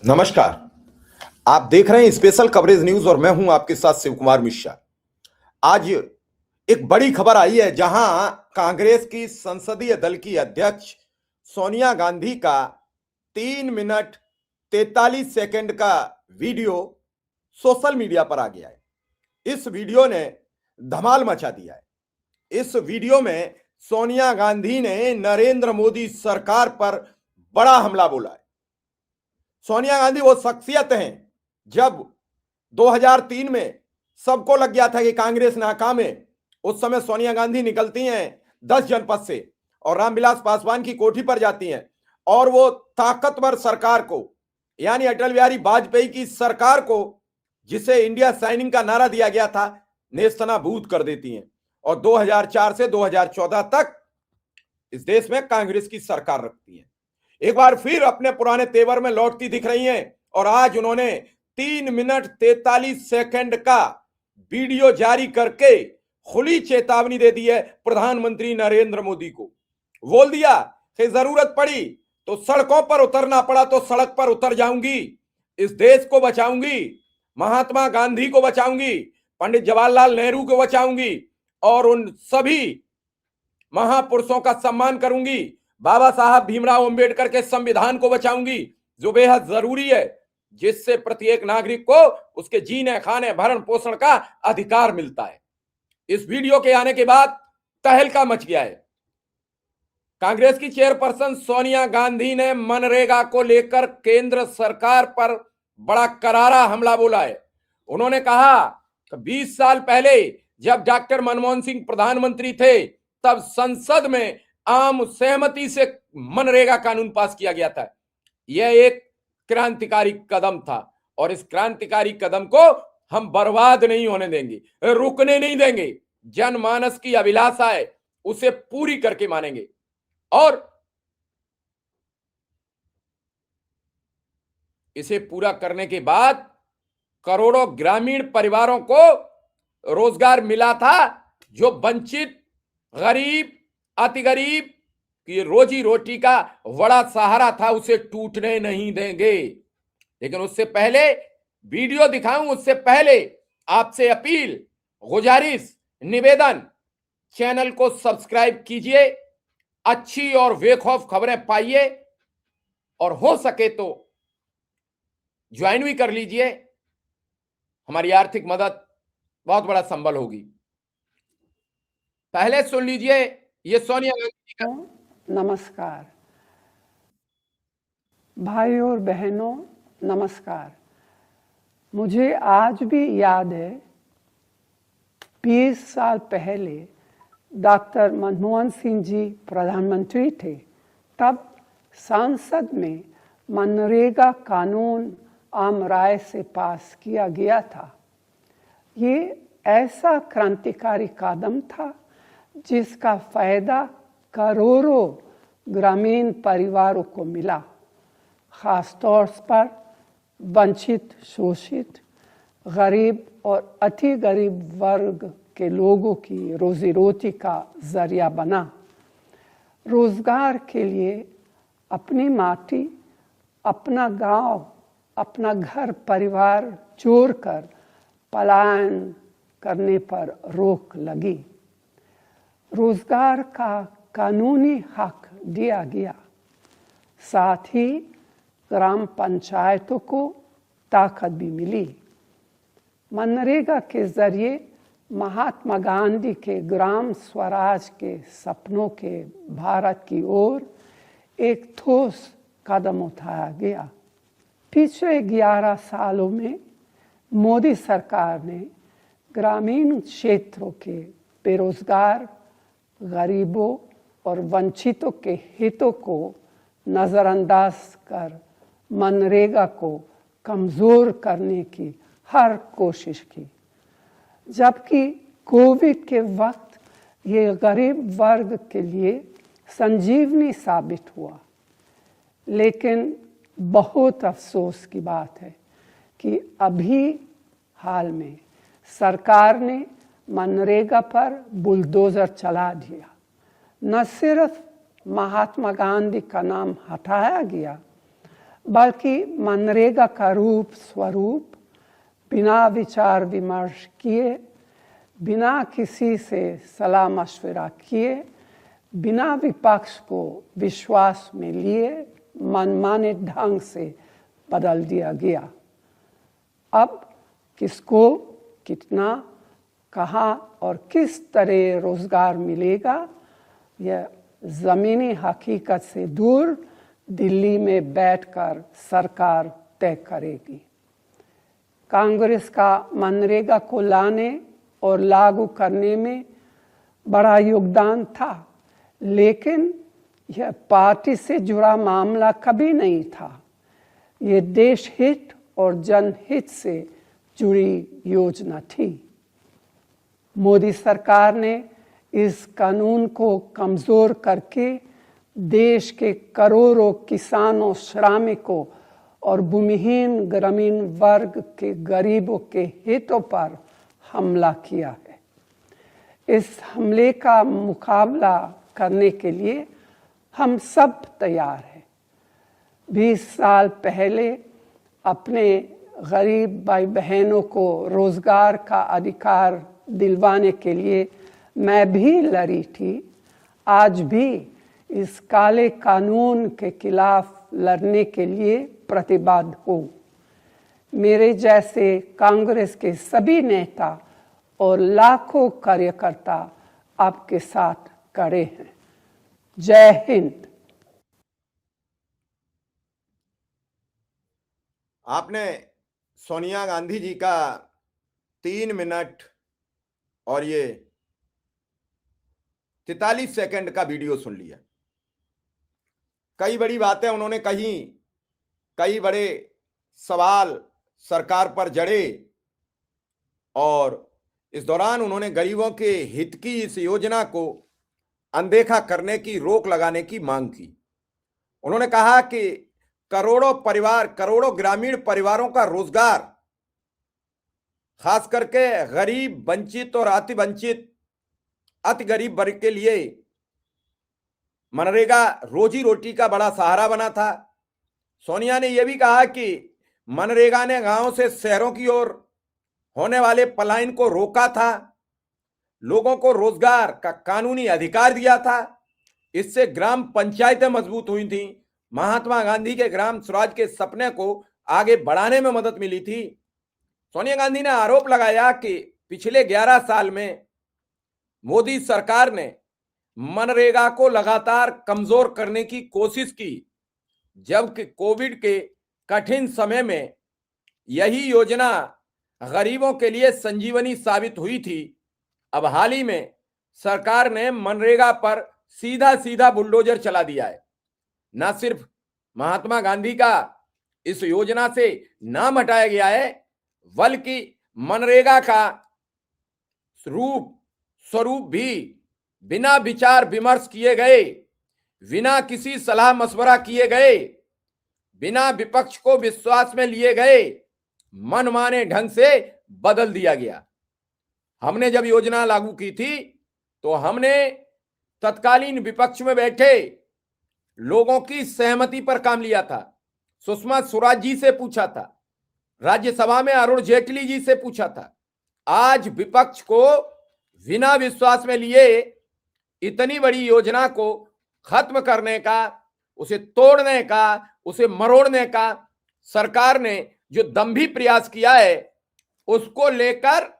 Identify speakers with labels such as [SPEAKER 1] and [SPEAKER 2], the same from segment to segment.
[SPEAKER 1] नमस्कार। आप देख रहे हैं स्पेशल कवरेज न्यूज और मैं हूं आपके साथ शिव कुमार मिश्रा। आज एक बड़ी खबर आई है जहां कांग्रेस की संसदीय दल की अध्यक्ष सोनिया गांधी का 3 मिनट 43 सेकंड का वीडियो सोशल मीडिया पर आ गया है। इस वीडियो ने धमाल मचा दिया है। इस वीडियो में सोनिया गांधी ने नरेंद्र मोदी सरकार पर बड़ा हमला बोला है। सोनिया गांधी वो शख्सियत हैं जब 2003 में सबको लग गया था कि कांग्रेस नाकाम है, उस समय सोनिया गांधी निकलती हैं 10 जनपद से और रामविलास पासवान की कोठी पर जाती हैं और वो ताकतवर सरकार को, यानी अटल बिहारी वाजपेयी की सरकार को, जिसे इंडिया शाइनिंग का नारा दिया गया था, नेस्तनाबूद कर देती हैं और 2004 से 2014 तक इस देश में कांग्रेस की सरकार रखती है। एक बार फिर अपने पुराने तेवर में लौटती दिख रही हैं और आज उन्होंने 3 मिनट 43 सेकंड का वीडियो जारी करके खुली चेतावनी दे दी है प्रधानमंत्री नरेंद्र मोदी को। बोल दिया कि जरूरत पड़ी तो सड़कों पर उतरना पड़ा तो सड़क पर उतर जाऊंगी, इस देश को बचाऊंगी, महात्मा गांधी को बचाऊंगी, पंडित जवाहरलाल नेहरू को बचाऊंगी और उन सभी महापुरुषों का सम्मान करूंगी, बाबा साहब भीमराव अंबेडकर के संविधान को बचाऊंगी जो बेहद जरूरी है, जिससे प्रत्येक नागरिक को उसके जीने खाने भरण पोषण का अधिकार मिलता है। इस वीडियो के आने के बाद तहलका मच गया है। कांग्रेस की चेयरपर्सन सोनिया गांधी ने मनरेगा को लेकर केंद्र सरकार पर बड़ा करारा हमला बोला है। उन्होंने कहा कि 20 साल पहले जब डॉक्टर मनमोहन सिंह प्रधानमंत्री थे तब संसद में आम सहमति से मनरेगा कानून पास किया गया था। यह एक क्रांतिकारी कदम था और इस क्रांतिकारी कदम को हम बर्बाद नहीं होने देंगे, रुकने नहीं देंगे। जनमानस की अभिलाषा है, उसे पूरी करके मानेंगे और इसे पूरा करने के बाद करोड़ों ग्रामीण परिवारों को रोजगार मिला था जो वंचित, गरीब, अति गरीब की रोजी रोटी का बड़ा सहारा था, उसे टूटने नहीं देंगे। लेकिन उससे पहले वीडियो दिखाऊं उससे पहले आपसे अपील, गुजारिश, निवेदन, चैनल को सब्सक्राइब कीजिए, अच्छी और बेखौफ खबरें पाइए और हो सके तो ज्वाइन भी कर लीजिए। हमारी आर्थिक मदद बहुत बड़ा संबल होगी। पहले सुन लीजिए ये सोनिया गांधी का।
[SPEAKER 2] नमस्कार भाई और बहनों, नमस्कार। मुझे आज भी याद है 20 साल पहले डॉक्टर मनमोहन सिंह जी प्रधानमंत्री थे, तब संसद में मनरेगा कानून आम राय से पास किया गया था। ये ऐसा क्रांतिकारी कदम था जिसका फायदा करोड़ों ग्रामीण परिवारों को मिला, खास तौर पर वंचित, शोषित, गरीब और अति गरीब वर्ग के लोगों की रोजी रोटी का जरिया बना। रोजगार के लिए अपनी माटी, अपना गांव, अपना घर परिवार छोड़कर पलायन करने पर रोक लगी। रोजगार का कानूनी हक दिया गया, साथ ही ग्राम पंचायतों को ताकत भी मिली। मनरेगा के जरिए महात्मा गांधी के ग्राम स्वराज के सपनों के भारत की ओर एक ठोस कदम उठाया गया। पिछले 11 सालों में मोदी सरकार ने ग्रामीण क्षेत्रों के बेरोजगार, गरीबों और वंचितों के हितों को नज़रअंदाज कर मनरेगा को कमज़ोर करने की हर कोशिश की, जबकि कोविड के वक्त ये गरीब वर्ग के लिए संजीवनी साबित हुआ। लेकिन बहुत अफसोस की बात है कि अभी हाल में सरकार ने मनरेगा पर बुलडोजर चला दिया। न सिर्फ महात्मा गांधी का नाम हटाया गया, बल्कि मनरेगा का रूप स्वरूप बिना विचार विमर्श किए, बिना किसी से सलाह मशवरा किए, बिना विपक्ष को विश्वास में लिए मनमाने ढंग से बदल दिया गया। अब किसको कितना, कहाँ और किस तरह रोजगार मिलेगा, यह जमीनी हकीकत से दूर दिल्ली में बैठकर सरकार तय करेगी। कांग्रेस का मनरेगा को लाने और लागू करने में बड़ा योगदान था, लेकिन यह पार्टी से जुड़ा मामला कभी नहीं था। ये देश हित और जनहित से जुड़ी योजना थी। मोदी सरकार ने इस कानून को कमजोर करके देश के करोड़ों किसानों, श्रमिकों और भूमिहीन ग्रामीण वर्ग के गरीबों के हितों पर हमला किया है। इस हमले का मुकाबला करने के लिए हम सब तैयार हैं। 20 साल पहले अपने गरीब भाई बहनों को रोजगार का अधिकार दिलवाने के लिए मैं भी लड़ी थी। आज भी इस काले कानून के खिलाफ लड़ने के लिए प्रतिबद्ध हूँ। मेरे जैसे कांग्रेस के सभी नेता और लाखों कार्यकर्ता आपके साथ खड़े हैं। जय हिंद।
[SPEAKER 1] आपने सोनिया गांधी जी का 3 मिनट और ये 43 सेकंड का वीडियो सुन लिया। कई बड़ी बातें उन्होंने कही, कई बड़े सवाल सरकार पर जड़े और इस दौरान उन्होंने गरीबों के हित की इस योजना को अनदेखा करने की, रोक लगाने की मांग की। उन्होंने कहा कि करोड़ों परिवार, करोड़ों ग्रामीण परिवारों का रोजगार, खास करके गरीब, वंचित और अति वंचित, अति गरीब वर्ग के लिए मनरेगा रोजी रोटी का बड़ा सहारा बना था। सोनिया ने यह भी कहा कि मनरेगा ने गांवों से शहरों की ओर होने वाले पलायन को रोका था, लोगों को रोजगार का कानूनी अधिकार दिया था। इससे ग्राम पंचायतें मजबूत हुई थी। महात्मा गांधी के ग्राम स्वराज के सपने को आगे बढ़ाने में मदद मिली थी। सोनिया गांधी ने आरोप लगाया कि पिछले 11 साल में मोदी सरकार ने मनरेगा को लगातार कमजोर करने की कोशिश की, जबकि कोविड के कठिन समय में यही योजना गरीबों के लिए संजीवनी साबित हुई थी। अब हाल ही में सरकार ने मनरेगा पर सीधा सीधा बुलडोजर चला दिया है। न सिर्फ महात्मा गांधी का इस योजना से नाम हटाया गया है, बल्कि मनरेगा का स्वरूप भी बिना विचार विमर्श किए गए, बिना किसी सलाह मशवरा किए गए, बिना विपक्ष को विश्वास में लिए गए, मनमाने ढंग से बदल दिया गया। हमने जब योजना लागू की थी तो हमने तत्कालीन विपक्ष में बैठे लोगों की सहमति पर काम लिया था। सुषमा स्वराज जी से पूछा था, राज्यसभा में अरुण जेटली जी से पूछा था। आज विपक्ष को बिना विश्वास में लिए इतनी बड़ी योजना को खत्म करने का, उसे तोड़ने का, उसे मरोड़ने का सरकार ने जो दंभी प्रयास किया है, उसको लेकर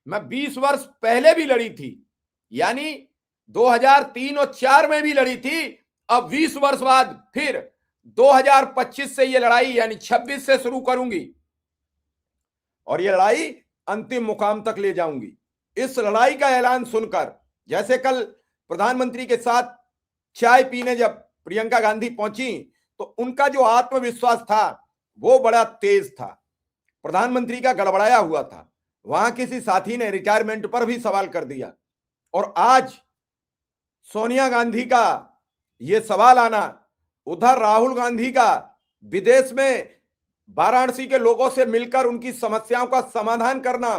[SPEAKER 1] मैं 20 वर्ष पहले भी लड़ी थी, यानी 2003 और 2004 में भी लड़ी थी। अब 20 वर्ष बाद फिर 2025 से ये लड़ाई यानी 26 से शुरू करूंगी और ये लड़ाई अंतिम मुकाम तक ले जाऊंगी। इस लड़ाई का ऐलान सुनकर, जैसे कल प्रधानमंत्री के साथ चाय पीने जब प्रियंका गांधी पहुंची तो उनका जो आत्मविश्वास था वो बड़ा तेज था। प्रधानमंत्री का गड़बड़ाया हुआ था। वहां किसी साथी ने रिटायरमेंट पर भी सवाल कर दिया और आज सोनिया गांधी का ये सवाल आना, उधर राहुल गांधी का विदेश में वाराणसी के लोगों से मिलकर उनकी समस्याओं का समाधान करना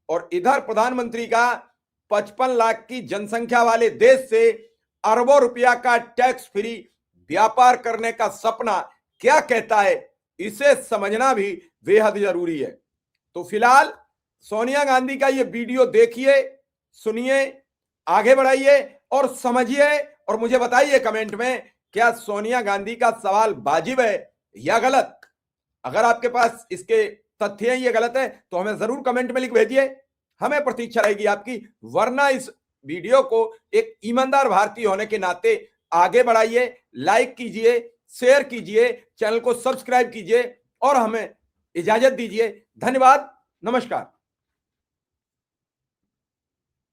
[SPEAKER 1] और इधर प्रधानमंत्री का 55 लाख की जनसंख्या वाले देश से अरबों रुपया का टैक्स फ्री व्यापार करने का सपना क्या कहता है इसे समझना भी बेहद जरूरी है। तो फिलहाल सोनिया गांधी का ये वीडियो देखिए, सुनिए, आगे बढ़ाइए और समझिए और मुझे बताइए कमेंट में, क्या सोनिया गांधी का सवाल वाजिब है या गलत। अगर आपके पास इसके तथ्य हैं ये गलत है तो हमें जरूर कमेंट में लिख भेजिए, हमें प्रतीक्षा रहेगी आपकी। वरना इस वीडियो को एक ईमानदार भारतीय होने के नाते आगे बढ़ाइए, लाइक कीजिए, शेयर कीजिए, चैनल को सब्सक्राइब कीजिए और हमें इजाजत दीजिए। धन्यवाद, नमस्कार।